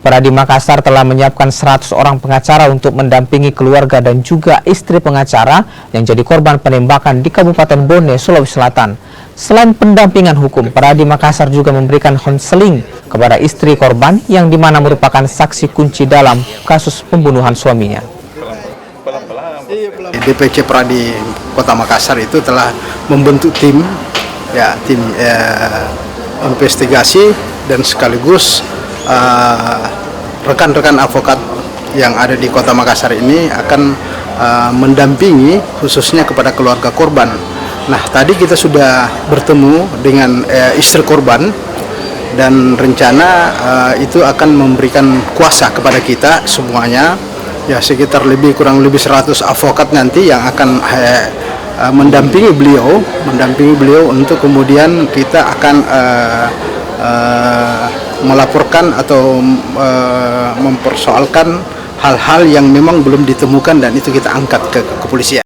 Peradi Makassar telah menyiapkan 100 orang pengacara untuk mendampingi keluarga dan juga istri pengacara yang jadi korban penembakan di Kabupaten Bone, Sulawesi Selatan. Selain pendampingan hukum, Peradi Makassar juga memberikan konseling kepada istri korban yang dimana merupakan saksi kunci dalam kasus pembunuhan suaminya. DPC Peradi Kota Makassar itu telah membentuk tim investigasi dan sekaligus rekan-rekan advokat yang ada di Kota Makassar ini akan mendampingi khususnya kepada keluarga korban. Nah, tadi kita sudah bertemu dengan istri korban dan rencana itu akan memberikan kuasa kepada kita semuanya, ya sekitar kurang lebih 100 advokat nanti yang akan mendampingi beliau untuk kemudian kita akan melaporkan atau mempersoalkan hal-hal yang memang belum ditemukan dan itu kita angkat ke kepolisian.